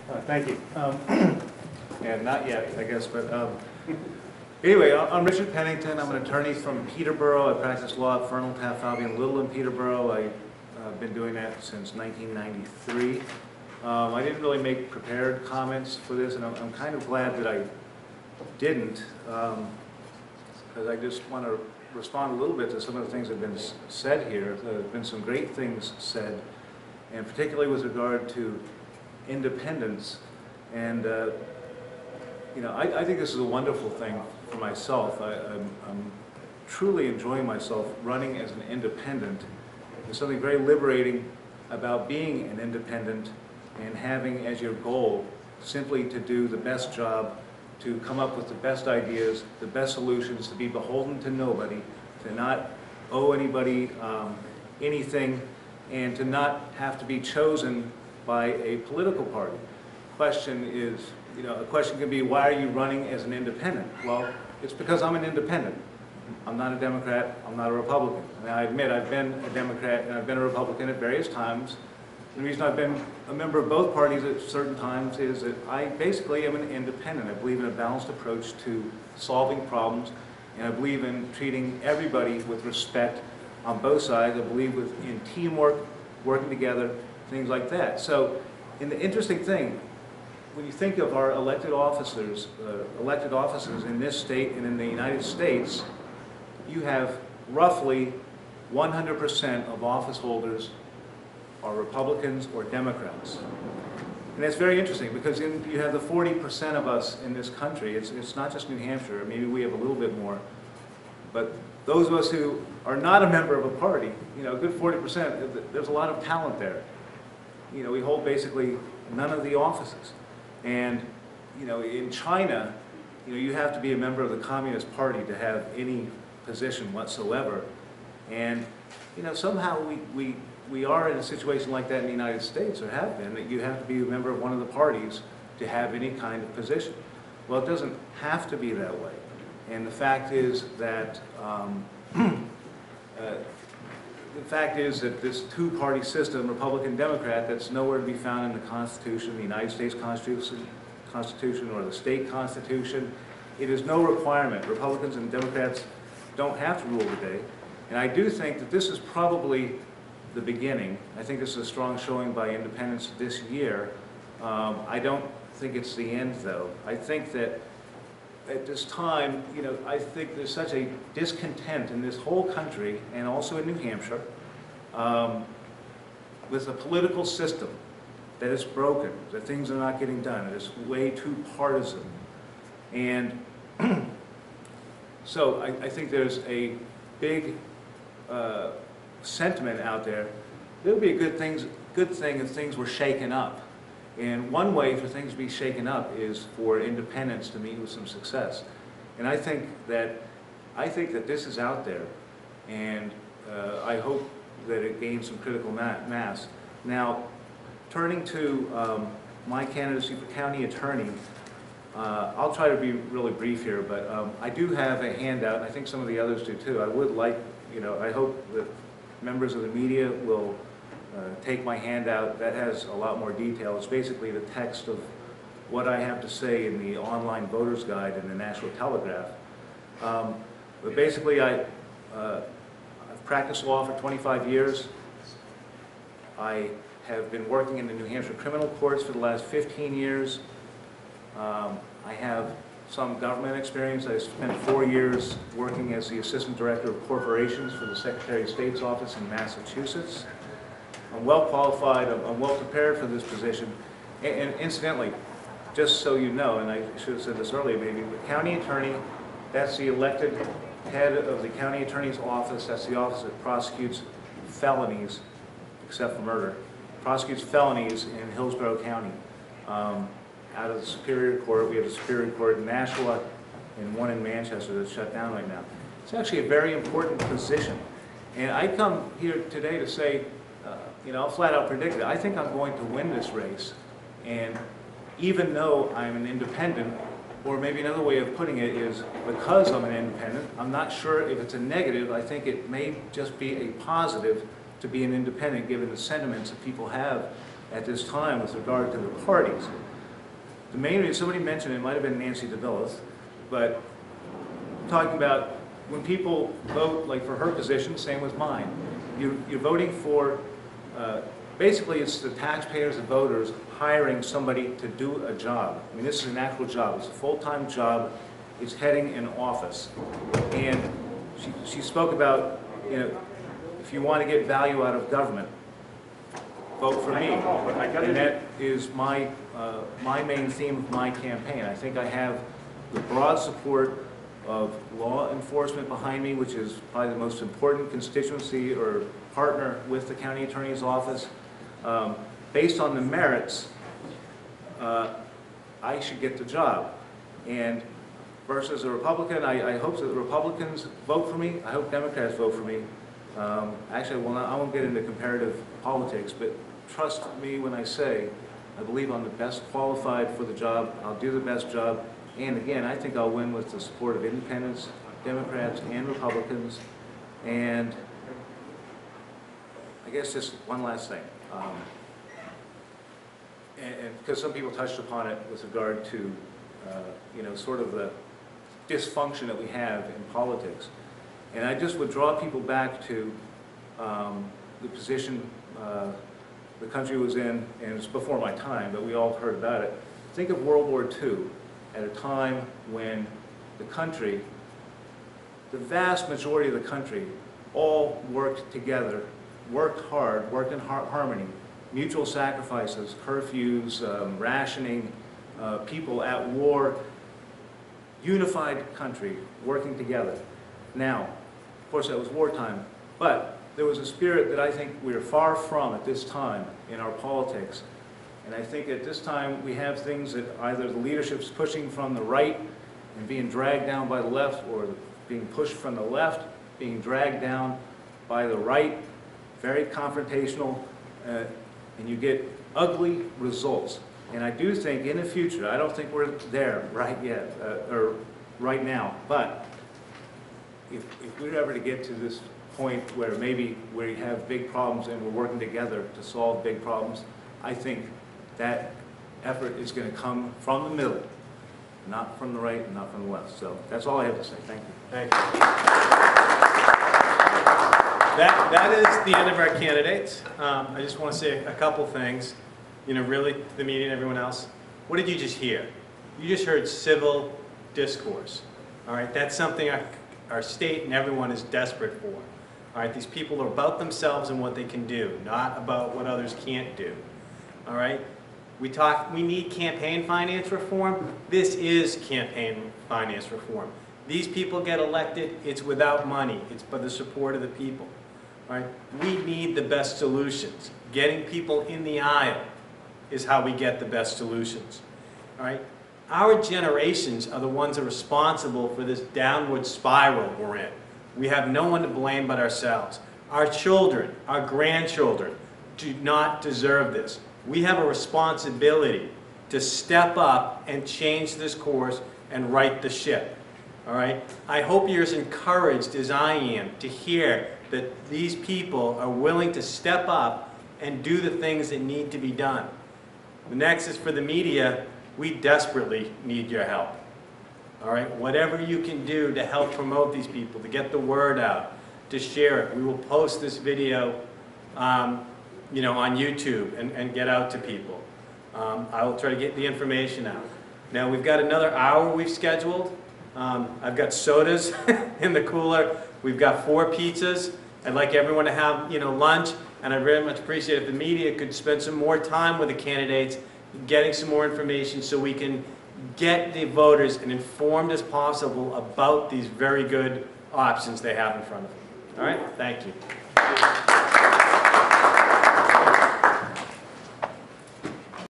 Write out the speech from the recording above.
Thank you. And not yet, I guess, but anyway, I'm Richard Pennington. I'm an attorney from Peterborough. I practice law at Fernald Taft Albion Little in Peterborough. I've been doing that since 1993. I didn't really make prepared comments for this, and I'm kind of glad that I didn't, because I just want to respond a little bit to some of the things that have been said here. There have been some great things said, and particularly with regard to independence. And you know, I think this is a wonderful thing for myself. I'm truly enjoying myself running as an independent. There's something very liberating about being an independent and having as your goal simply to do the best job, to come up with the best ideas, the best solutions, to be beholden to nobody, to not owe anybody anything, and to not have to be chosen by a political party. Question is, you know, a question can be, why are you running as an independent? Well, it's because I'm an independent. I'm not a Democrat, I'm not a Republican. And I admit I've been a Democrat and I've been a Republican at various times. The reason I've been a member of both parties at certain times is that I basically am an independent. I believe in a balanced approach to solving problems, and I believe in treating everybody with respect on both sides. I believe in teamwork, working together, things like that. So, and the interesting thing, when you think of our elected officers in this state and in the United States, you have roughly 100% of office holders are Republicans or Democrats. And that's very interesting because you have the 40% of us in this country. It's not just New Hampshire. Maybe we have a little bit more. But those of us who are not a member of a party, you know, a good 40%, there's a lot of talent there. You know, we hold basically none of the offices. And, you know, in China, you know, you have to be a member of the Communist Party to have any position whatsoever. And, you know, somehow we are in a situation like that in the United States, or have been, that you have to be a member of one of the parties to have any kind of position. Well, it doesn't have to be that way. And the fact is that this two-party system, Republican-Democrat, that's nowhere to be found in the Constitution, the United States Constitution or the state Constitution. It is no requirement. Republicans and Democrats don't have to rule the day. And I do think that this is probably the beginning. I think this is a strong showing by independents this year. I don't think it's the end, though. I think that at this time, you know, I think there's such a discontent in this whole country, and also in New Hampshire, with a political system that is broken, that things are not getting done, that is way too partisan. And so I think there's a big sentiment out there. It would be a good thing if things were shaken up. And one way for things to be shaken up is for independents to meet with some success. And I think that this is out there, and I hope that it gains some critical mass. Now, turning to my candidacy for county attorney, I'll try to be really brief here, but I do have a handout, and I think some of the others do too. I would like, you know, I hope that members of the media will take my handout. That has a lot more detail. It's basically the text of what I have to say in the online voter's guide in the National Telegraph. But basically, I've practiced law for 25 years. I have been working in the New Hampshire criminal courts for the last 15 years. I have some government experience. I spent 4 years working as the Assistant Director of Corporations for the Secretary of State's office in Massachusetts. I'm well qualified, I'm well prepared for this position. And incidentally, just so you know, and I should have said this earlier maybe, the county attorney, that's the elected head of the county attorney's office. That's the office that prosecutes felonies, except for murder, prosecutes felonies in Hillsborough County. Out of the Superior Court, we have a Superior Court in Nashua and one in Manchester that's shut down right now. It's actually a very important position. And I come here today to say, you know, I'll flat out predict it. I think I'm going to win this race. And even though I'm an independent, or maybe another way of putting it is because I'm an independent, I'm not sure if it's a negative. I think it may just be a positive to be an independent given the sentiments that people have at this time with regard to the parties. the main reason, somebody mentioned, it might have been Nancy DeVillis, but talking about when people vote, like for her position, same with mine, you're voting for, basically it's the taxpayers and voters hiring somebody to do a job. I mean, this is an actual job. It's a full-time job. It's heading an office. And she spoke about, you know, if you want to get value out of government, vote for me. And that is my main theme of my campaign. I think I have the broad support of law enforcement behind me, which is probably the most important constituency or partner with the county attorney's office. Based on the merits, I should get the job. And versus a Republican, I hope that the Republicans vote for me. I hope Democrats vote for me. Actually, I won't get into comparative politics, but trust me when I say I believe I'm the best qualified for the job. I'll do the best job. And again, I think I'll win with the support of independents, Democrats, and Republicans. And I guess just one last thing. And because some people touched upon it with regard to, you know, sort of the dysfunction that we have in politics. And I just would draw people back to the position the country was in, and it's before my time, but we all heard about it. Think of World War II at a time when the country, the vast majority of the country, all worked together, worked hard, worked in harmony, mutual sacrifices, curfews, rationing, people at war, unified country, working together. Now, of course, that was wartime, but there was a spirit that I think we are far from at this time in our politics. And I think at this time we have things that either the leadership's pushing from the right and being dragged down by the left, or being pushed from the left, being dragged down by the right, very confrontational, and you get ugly results. And I do think in the future, I don't think we're there right yet, or right now, but if we're ever to get to this point where maybe we have big problems and we're working together to solve big problems, I think that effort is going to come from the middle, not from the right and not from the left. So that's all I have to say. Thank you. Thank you. That is the end of our candidates. I just want to say a couple things, you know, really, the media and everyone else. What did you just hear? You just heard civil discourse. All right, that's something our state and everyone is desperate for. All right, these people are about themselves and what they can do, not about what others can't do. All right, we need campaign finance reform. This is campaign finance reform. These people get elected, it's without money, it's by the support of the people. All right, we need the best solutions. Getting people in the aisle is how we get the best solutions. All right, our generations are the ones that are responsible for this downward spiral we're in. We have no one to blame but ourselves. Our children, our grandchildren do not deserve this. We have a responsibility to step up and change this course and right the ship. All right? I hope you're as encouraged as I am to hear that these people are willing to step up and do the things that need to be done. The next is for the media. We desperately need your help. All right, whatever you can do to help promote these people, to get the word out, to share it. We will post this video, you know, on YouTube and get out to people. I will try to get the information out. Now we've got another hour we've scheduled. I've got sodas in the cooler. We've got 4 pizzas. I'd like everyone to have, you know, lunch, and I'd very much appreciate if the media could spend some more time with the candidates, getting some more information so we can get the voters as informed as possible about these very good options they have in front of them. All right? Thank you.